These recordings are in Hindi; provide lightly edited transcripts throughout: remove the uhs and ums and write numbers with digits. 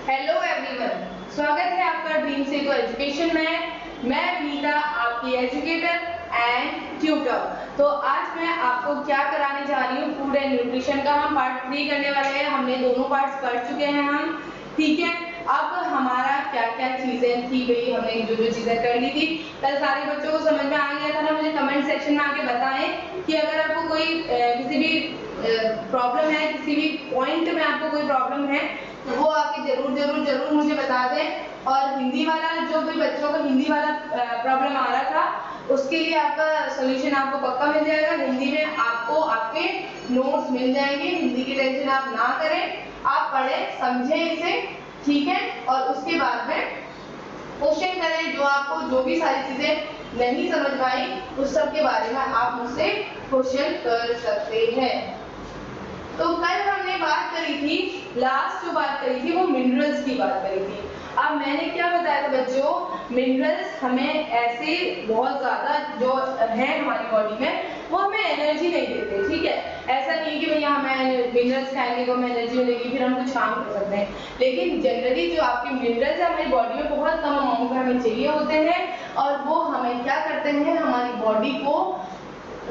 हेलो एवरीवन, स्वागत है आपका ड्रीम सीको एजुकेशन में। मैं नीता, आपकी एजुकेटर एंड ट्यूटर। तो आज मैं आपको क्या कराने जा रही हूँ, फूड एंड न्यूट्रिशन का हम पार्ट 3 करने वाले हैं। हमने दोनों पार्ट्स कर चुके हैं हम, ठीक है। अब हमारा क्या क्या चीजें थी भाई, हमने जो जो चीजें कर ली थी, कल सारे बच्चों को समझ में आ गया था ना। मुझे कमेंट सेक्शन में आके बताएं कि अगर आपको कोई किसी भी प्रॉब्लम है, किसी भी पॉइंट में आपको कोई प्रॉब्लम है तो वो आके जरूर जरूर जरूर मुझे बता दें। और हिंदी वाला, जो भी बच्चों को हिंदी वाला प्रॉब्लम आ रहा था, उसके लिए आपका सॉल्यूशन आपको पक्का मिल जाएगा। हिंदी में आपको आपके नोट्स मिल जाएंगे, हिंदी की टेंशन आप ना करें, आप पढ़ें समझें इसे, ठीक है। और उसके बाद में क्वेश्चन करें, जो आपको जो भी सारी चीजें नहीं समझ में आई उस सब के बारे में आप मुझसे क्वेश्चन कर सकते हैं। तो कल हमने बात करी थी, लास्ट जो बात करी थी वो मिनरल्स की बात करी थी। अब मैंने क्या बताया था बच्चों, मिनरल्स हमें ऐसे बहुत ज्यादा जो है हमारी बॉडी में, वो हमें एनर्जी नहीं देते, ठीक है। ऐसा नहीं कि भैया हमें मिनरल्स खाएंगे तो हमें एनर्जी मिलेगी, फिर हम कुछ काम कर सकते हैं। लेकिन जनरली जो आपके मिनरल्स है हमारी बॉडी में बहुत कम अमाउंट में हमें चाहिए होते हैं, और वो हमें क्या करते हैं, हमारी बॉडी को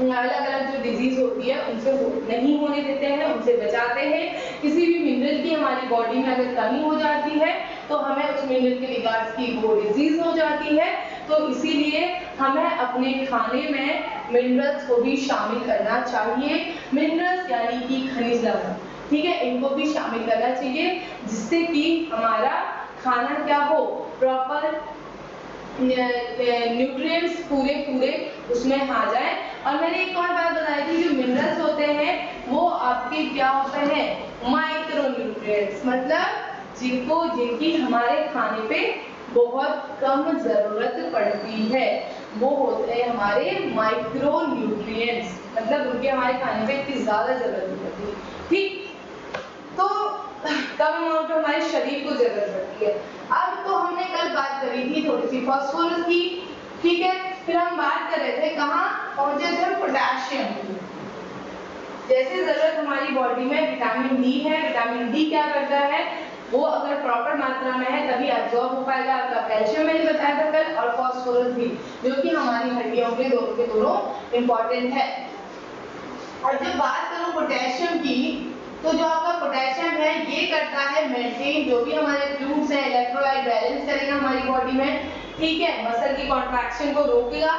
अलग अलग जो डिजीज होती है उनसे नहीं होने देते हैं, उनसे बचाते हैं। किसी भी मिनरल की हमारी बॉडी में अगर कमी हो जाती है तो हमें उस मिनरल के रिगार्ड्स की वो डिजीज हो जाती है। तो इसीलिए हमें अपने खाने में मिनरल्स को भी शामिल करना चाहिए। मिनरल्स यानी कि खनिज लवण, ठीक है, इनको भी शामिल करना चाहिए, जिससे कि हमारा खाना क्या हो, प्रॉपर न्यूट्रिएंट्स पूरे पूरे उसमें आ जाए। और मैंने एक और बात बताई थी, जो मिनरल्स होते हैं वो आपके क्या होते हैं, माइक्रो न्यूट्रिएंट्स, मतलब जिनकी हमारे खाने पे बहुत कम जरूरत पड़ती है, वो होते हैं हमारे माइक्रो न्यूट्रिएंट्स, मतलब उनके हमारे खाने पे इतनी ज्यादा जरूरत नहीं पड़ती, ठीक। तो कम अमाउंट हमारे शरीर को जरूरत पड़ती है। अब तो हमने कल बात करी थी थोड़ी सी फास्फोरस की, ठीक है। फिर हम बात कर रहे थे, कहाँ पहुंचे थे, पोटेशियम की। जैसे जरूरत हमारी बॉडी में विटामिन डी है, विटामिन डी क्या करता है, वो अगर प्रॉपर मात्रा में है तभी एब्जॉर्ब हो पाएगा आपका कैल्शियम, मैंने बताया था कल, और फास्फोरस भी, जो कि हमारी हड्डियों के दोनों इंपॉर्टेंट है। और जब बात करूं पोटेशियम की, तो जो आपका पोटेशियम है ये करता है मेंटेन जो भी हमारे फ्लूइड्स हैं, इलेक्ट्रोलाइट बैलेंस करेगा हमारी बॉडी में, ठीक है। मसल की कॉन्ट्रैक्शन को रोकेगा,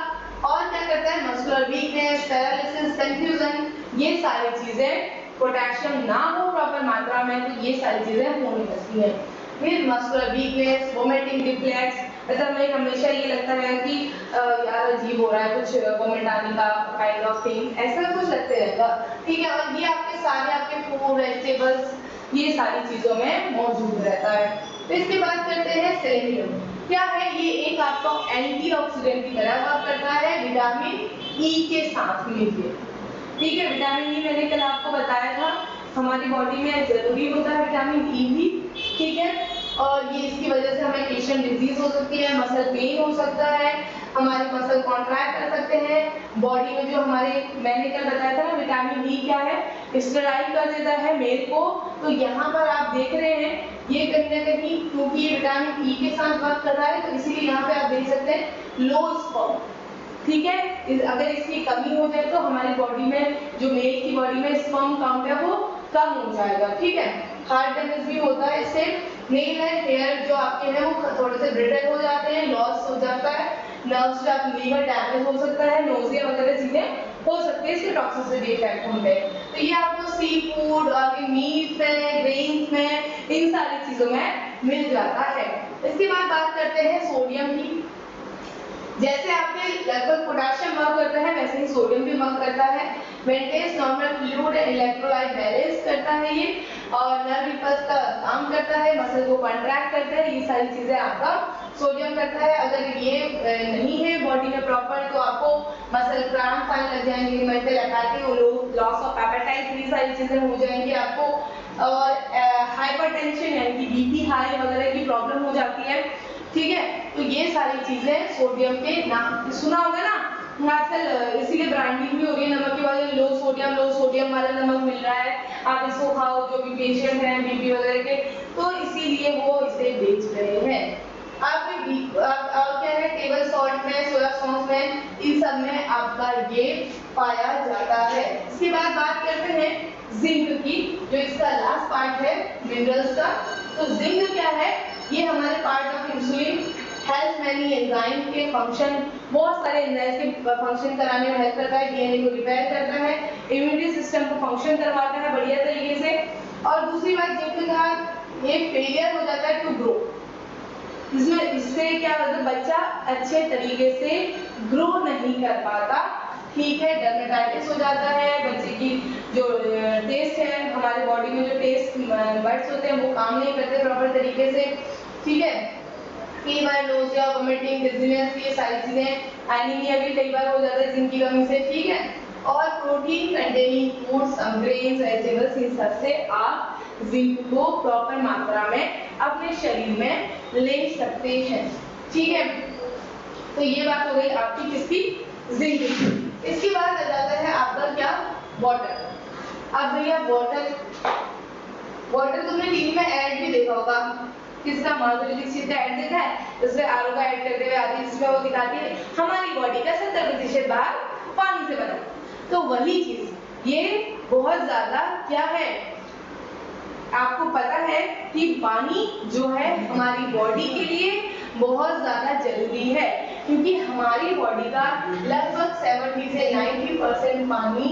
और क्या करता है, मस्कुलर वीकनेस, पैरालिसिस, कंफ्यूजन, ये सारी चीजें पोटेशियम ना हो प्रॉपर मात्रा में तो ये सारी चीजें होने लगती हैं। फिर मस्कुलर वीकनेस, वोमिटिंग रिफ्लेक्स, मतलब हमें हमेशा ये लगता है कि यार अजीब हो रहा है, कुछ वोमिट आने का काइंड ऑफ थिंग, ऐसा कुछ लगते रहेगा, ठीक है। और ये आपके सारे आपके फूड, वेजिटेबल्स, ये सारी चीजों में मौजूद रहता है। तो इसके बाद करते हैं सेलेनियम। क्या है ये, एक आपका एंटीऑक्सीडेंट की तरह वर्क करता है विटामिन ई के साथ मिलकर, ठीक है। विटामिन ई मैंने कल आपको बताया था हमारी बॉडी में जरूरी होता है विटामिन ई भी, ठीक है। और ये इसकी वजह से हमें एशियन डिजीज हो सकती है, मसल पेन हो सकता है, हमारे मसल कॉन्ट्रैक्ट कर सकते हैं, बॉडी में जो हमारे, मैंने कल बताया था ना विटामिन ई क्या है, स्टेराइल कर देता है मेल को। तो यहाँ पर आप देख रहे हैं ये कहीं ना कहीं, क्योंकि ये विटामिन ई के साथ वर्क कर रहा है, तो इसीलिए यहाँ पे आप देख सकते हैं लो स्पर्म, ठीक है। अगर इसकी कमी हो जाए तो हमारी बॉडी में, जो मेल की बॉडी में स्पर्म काउंट है वो कम हो जाएगा, ठीक है। हार्ट डैमेज भी होता है इससे, नेल एंड हेयर जो आपके हैं वो थोड़े से ब्रिटल हो जाते हैं, लॉस हो जाता है, नर्व्स का लीवर डैमेज हो सकता है, नोजिया वगैरह चीजें हो सकती है इसके टॉक्सिसिटी इफेक्ट होने पे। तो ये आपको सी फूड और मीट में, ग्रेन्स में, इन सारी चीजों में मिल जाता है। इसके बाद बात करते हैं सोडियम की। जैसे आपके लगभग पोटेशियम वर्क करता है, वैसे ही सोडियम भी वर्क करता है, maintains normal fluid and electrolyte balance करता है ये, और नर्व इंपल्स का काम करता है, मसल को कॉन्ट्रैक्ट करता है, ये सारी चीजें आपका सोडियम करता है। अगर ये नहीं है बॉडी में प्रॉपर तो आपको मसल क्रैम्प आने लग जाएंगे, mental apathy, loss of appetite, ये सारी चीजें हो जाएंगी आपको, और हाइपरटेंशन यानी कि बीपी हाई वगैरह की प्रॉब्लम हो जाती है, ठीक है। तो ये सारी चीजें सोडियम के नाम सुना होगा ना, आजकल इसीलिए ब्रांडिंग भी हो रही है नमक के वाले, लो सोडियम वाला नमक मिल रहा है, आप इसको खाओ, जो भी पेशेंट हैं बीपी वगैरह के, तो इसीलिए वो इस और क्या है, टेबल सॉल्ट में, सोया सॉस में, इन सब में आपका ये पाया जाता है। इसके बाद बात करते हैं जिंक की, जो इसका लास्ट पार्ट है मिनरल्स का। तो जिंक क्या है, ये हमारे part of insulin, help many enzyme के फंक्शन, बहुत सारे एंजाइम के फंक्शन कराने में हेल्प करता है, डीएनए को रिपेयर करता है, इम्यूनिटी सिस्टम को फंक्शन करवाता है बढ़िया तरीके से। और दूसरी बात जिंक का ये फेलियर हो जाता है टू ग्रो, इससे क्या होता है, बच्चा अच्छे तरीके से ग्रो नहीं कर पाता, ठीक है, डर्मेटाइटिस हो जाता है, बच्चे की जो टेस्ट है, हमारे बॉडी में जो टेस्ट बड्स होते हैं वो काम नहीं करते प्रॉपर तरीके से, ठीक है, फीवर, नोजिया, वोमिटिंग, डिजीनेस, ये सारी चीजें, एनीमिया भी कई बार हो जाता है जिनकी कमी से, ठीक है। और protein containing foods, grains, vegetables, इन सब से आप जिंक को प्रॉपर मात्रा में अपने शरीर में ले सकते हैं, ठीक है। तो ये बात हो गई आपकी किसकी, जिंक की। इसके बाद आ जाता है आपका क्या, वाटर। अब भैया वाटर तुमने टीवी में ऐड भी देखा होगा, किसका, माधुरी दीक्षित का ऐड देखा है, उसमें आरओ का ऐड करते हुए आती है, जिसमें वो दिखाती है हमारी बॉडी का 70% भाग पानी से बना। तो वही चीज ये बहुत ज्यादा क्या है, आपको पता है कि पानी जो है हमारी बॉडी के लिए बहुत ज्यादा जरूरी है, क्योंकि हमारी बॉडी का लगभग 70 से 90% पानी,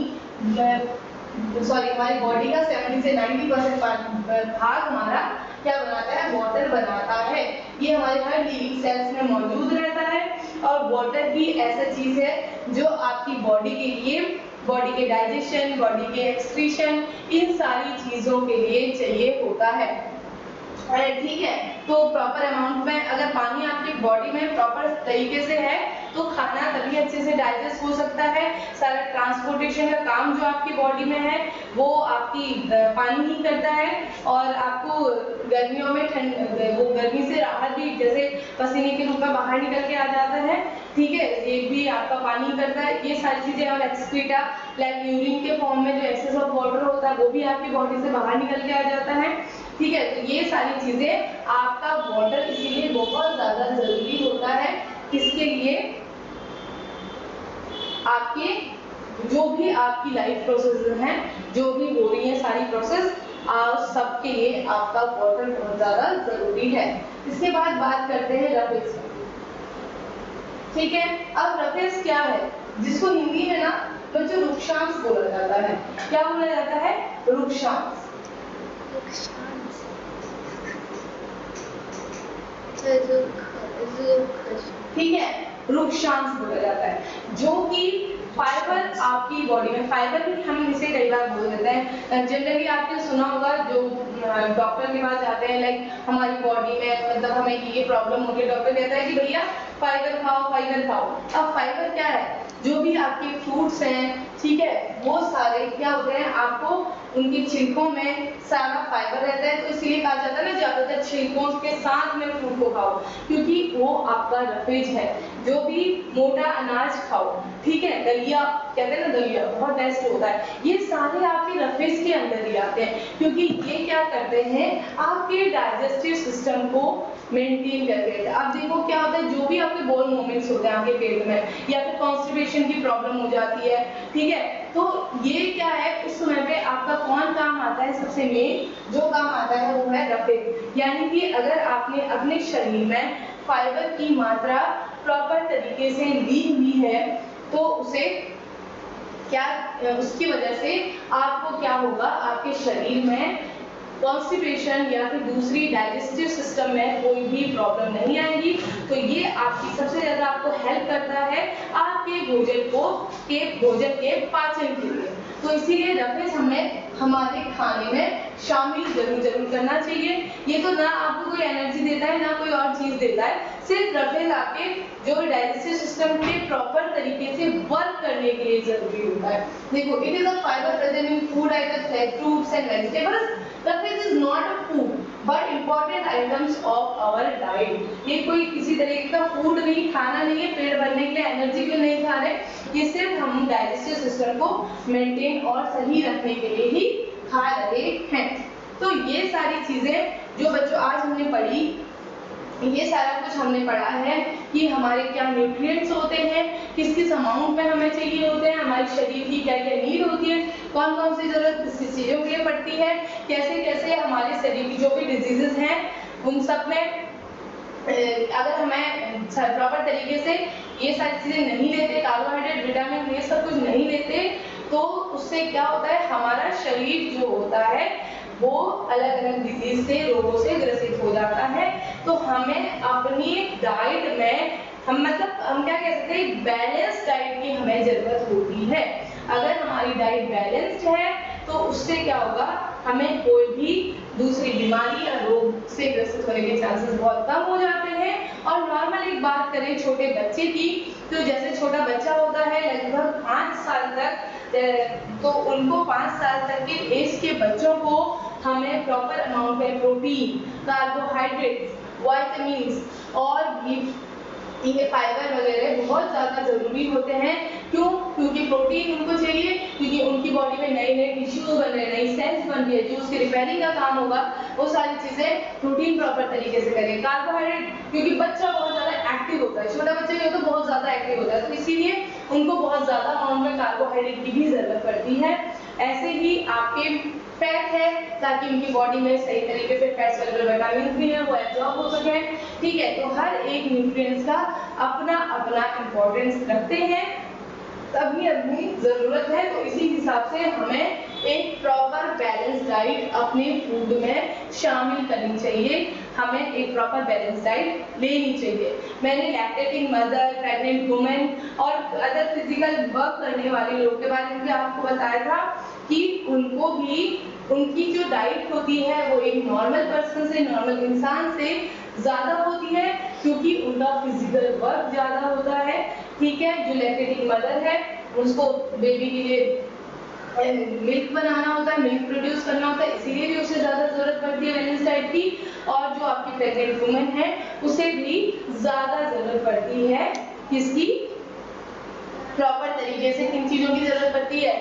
हमारी बॉडी का 70 से 90% भाग हमारा क्या बनाता है, वाटर बनाता है। ये हमारे हर लिविंग सेल्स में मौजूद रहता है, और वाटर भी ऐसा चीज है जो आपकी बॉडी के लिए, बॉडी के डाइजेशन, बॉडी के एक्सक्रीशन, इन सारी चीजों के लिए चाहिए होता है, ठीक है। तो प्रॉपर अमाउंट में अगर पानी आपकी बॉडी में प्रॉपर तरीके से है तो खाना तभी अच्छे से डाइजेस्ट हो सकता है, सारा ट्रांसपोर्टेशन का काम जो आपकी बॉडी में है वो आपकी पानी ही करता है, और आपको गर्मियों में वो गर्मी से राहत भी जैसे पसीने के रूप में बाहर निकल के आ जाता है, ठीक है, ये भी आपका पानी करता है। ये सारी चीजें, और एक्सक्रीटा लाइक यूरिन के फॉर्म में जो एक्सेस ऑफ वाटर होता है वो भी आपकी बॉडी से बाहर निकल के आ जाता है, ठीक है। तो ये सारी चीजें आपका वाटर इसीलिए बहुत ज्यादा जरूरी होता है, किसके लिए, आपके जो भी आपकी लाइफ प्रोसेस हैं, जो भी हो रही है सारी प्रोसेस, सबके लिए आपका वाटर बहुत ज्यादा जरूरी है। इसके बाद बात करते हैं रफेज, ठीक है। अब रफेज क्या है, जिसको हिंदी में ना बच्चों रुक्षांश बोला जाता है। क्या बोला जाता है, रुक्षांश, ठीक है, रुक्षांश बोला जाता है, जो कि फाइबर आपकी बॉडी में, फाइबर भी हम इसे कई बार बोल देते हैं, जनरली आपने सुना होगा जो डॉक्टर के पास जाते हैं, लाइक हमारी बॉडी में मतलब हमें ये प्रॉब्लम हो गई, डॉक्टर कहता है कि भैया फाइबर खाओ, फाइबर खाओ। अब फाइबर क्या है, जो भी आपके फ्रूट्स हैं, ठीक है, वो सारे क्या होते हैं, आपको उनके छिलकों में सारा फाइबर रहता है, तो इसीलिए कहा जाता है ना ज्यादातर छिलकों के साथ में फ्रूट को खाओ, क्योंकि वो आपका रफेज है। जो भी मोटा अनाज खाओ, ठीक है, दलिया कहते हैं ना, दलिया बहुत बेस्ट होता है, ये सारे आपके रफेज के अंदर ही आते हैं, क्योंकि ये क्या करते हैं, आपके डाइजेस्टिव सिस्टम को मेंटेन करते हैं। अब देखो क्या होता है, जो भी आपके बोल मूवमेंट्स होते हैं आपके पेट में, या फिर कॉन्स्टिपेशन की प्रॉब्लम हो जाती है, ठीक है, तो ये क्या है, उस समय पे आपका कौन काम आता है, सबसे मेन जो काम आता है वो है रफेज। यानी कि अगर आपने अपने शरीर में फाइबर की मात्रा प्रॉपर तरीके से ली हुई है, तो उसे क्या, उसकी वजह से आपको क्या होगा, आपके शरीर में कॉन्स्टिपेशन या फिर दूसरी डाइजेस्टिव सिस्टम में कोई भी प्रॉब्लम नहीं आएगी। तो ये आपकी सबसे ज्यादा आपको हेल्प करता है आपके भोजन के पाचन के लिए। तो इसीलिए रफेज हमें हमारे खाने में शामिल जरूर करना चाहिए। ये तो ना आपको कोई एनर्जी देता है ना कोई और चीज देता है, सिर्फ रफेज आपके जो डाइजेस्टिव सिस्टम के प्रॉपर तरीके से वर्क करने के लिए जरूरी होता है। देखो, it is a fibre present in food items like fruits and vegetables. Roughage is not a food but important items of our diet. ये कोई किसी तरीके का फूड नहीं, खाना नहीं है, पेट भरने के लिए, एनर्जी के लिए नहीं खा रहे, ये सिर्फ हम डाइजेस्टिव सिस्टम को मेंटेन और सही रखने के लिए ही खा रहे हैं। तो ये सारी चीजें जो बच्चों आज हमने पढ़ी, ये सारा कुछ हमने पढ़ा है कि हमारे क्या न्यूट्रिएंट्स होते हैं, किस किस अमाउंट में हमें चाहिए होते हैं, हमारे शरीर की क्या क्या नीड होती है, कौन कौन सी जरूरत किस चीज़ों के लिए पड़ती है, कैसे कैसे हमारे शरीर की जो भी डिजीजेस हैं उन सब में अगर हमें प्रॉपर तरीके से ये सारी चीज़ें नहीं लेते, कार्बोहाइड्रेट, विटामिन, ये सब कुछ नहीं लेते, तो उससे क्या होता है, हमारा शरीर जो होता है वो अलग अलग डिजीज से, रोगों से ग्रसित हो जाता है। तो हमें अपनी डाइट में हम क्या कह सकते हैं, बैलेंस डाइट की हमें जरूरत होती है। अगर हमारी डाइट बैलेंस्ड है तो उससे क्या होगा, हमें कोई भी दूसरी बीमारी या रोग से ग्रसित होने के चांसेस बहुत कम हो जाते हैं। और नॉर्मल एक बात करें छोटे बच्चे की, तो जैसे छोटा बच्चा होता है लगभग 5 साल तक, तो उनको 5 साल तक के एज के बच्चों को हमें प्रॉपर अमाउंट में प्रोटीन, कार्बोहाइड्रेट्स, विटामिन्स और भी ये फाइबर वगैरह बहुत ज़्यादा ज़रूरी होते हैं। क्यों? क्योंकि प्रोटीन उनको चाहिए, क्योंकि उनकी बॉडी में नए नए टिश्यूज बन रहे हैं, नई सेल्स बन रही है, जो उसके रिपेयरिंग का काम होगा वो सारी चीज़ें प्रोटीन प्रॉपर तरीके से करें। कार्बोहाइड्रेट, क्योंकि बच्चा बहुत ज़्यादा एक्टिव होता है, छोटा बच्चा भी तो बहुत ज़्यादा एक्टिव होता है, तो इसीलिए उनको बहुत ज़्यादा अमाउंट में कार्बोहाइड्रेट की भी ज़रूरत पड़ती है। ऐसे ही आपके फैट है, ताकि उनकी बॉडी में सही तरीके से फैट सॉल्युबल विटामिन भी है वो एब्जॉर्ब हो सके। ठीक है, तो हर एक न्यूट्रिएंट्स का अपना अपना इंपॉर्टेंस रखते हैं, अपनी अपनी जरूरत है। तो इसी हिसाब से हमें एक प्रॉपर बैलेंस डाइट अपने फूड में शामिल करनी चाहिए, हमें एक प्रॉपर बैलेंस डाइट लेनी चाहिए। मैंने लैक्टेटिंग मदर, प्रेग्नेंट वुमेन और अदर फिजिकल वर्क करने वाले लोग के बारे में भी आपको बताया था कि उनको भी उनकी जो डाइट होती है वो एक नॉर्मल पर्सन से, नॉर्मल इंसान से ज़्यादा होती है, क्योंकि उनका फिजिकल वर्क ज़्यादा होता है। ठीक है, जो लैक्टेटिंग मदर है उसको बेबी के लिए मिल्क बनाना होता है, मिल्क प्रोड्यूस करना होता है, इसीलिए भी उसे ज़्यादा ज़रूरत पड़ती है बैलेंस डाइट की। और जो आपकी प्रेग्नेंट वुमेन है उसे भी ज़्यादा ज़रूरत पड़ती है किसकी, प्रॉपर तरीके से किन चीज़ों की ज़रूरत पड़ती है,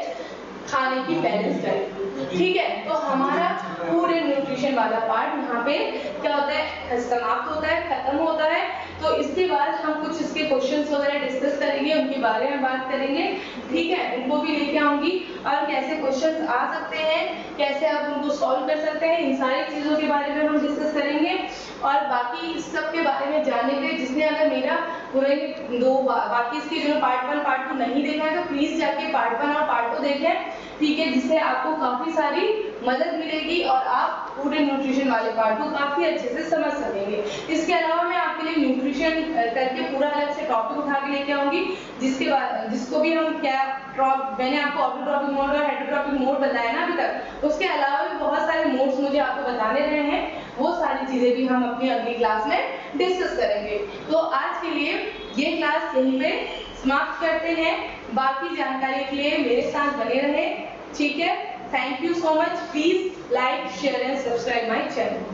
खाने की बैलेंस डाइट। ठीक है, तो हमारा पूरे न्यूट्रिशन वाला पार्ट यहाँ पे क्या होता है, समाप्त होता है, खत्म होता है। तो इसके बाद हम कुछ इसके क्वेश्चंस वगैरह डिस्कस करेंगे, उनके बारे में बात करेंगे। ठीक है, उनको भी लेके आऊंगी और कैसे क्वेश्चंस आ सकते हैं, कैसे आप उनको सॉल्व कर सकते हैं, इन सारी चीज़ों के बारे में हम डिस्कस करेंगे। और बाकी इस सब के बारे में जानने के लिए जिसने अगर मेरा पूरे बाकी इसके जो पार्ट 1 पार्ट 2 नहीं देखा है तो प्लीज जाके पार्ट 1 और पार्ट 2 देखें। ठीक है, जिससे आपको काफी सारी मदद मिलेगी और आप पूरे न्यूट्रिशन वाले पार्ट को काफी अच्छे से समझ सकेंगे। इसके अलावा मैं आपके लिए न्यूट्रिशन करके पूरा अलग से टॉपिक उठा के लेके आऊंगी, जिसके बाद जिसको भी हम क्या मैंने आपको ऑटोट्रॉपिक मोड और हेटरोट्रॉपिक मोड बताया ना अभी तक, उसके अलावा भी बहुत सारे मोड्स मुझे आपको बताने रहे हैं, वो सारी चीजें भी हम अपनी अगली क्लास में डिस्कस करेंगे। तो आज के लिए ये क्लास यहीं पे समाप्त करते हैं। बाकी जानकारी के लिए मेरे साथ बने रहें। ठीक है, thank you so much. Please like, share and subscribe my channel.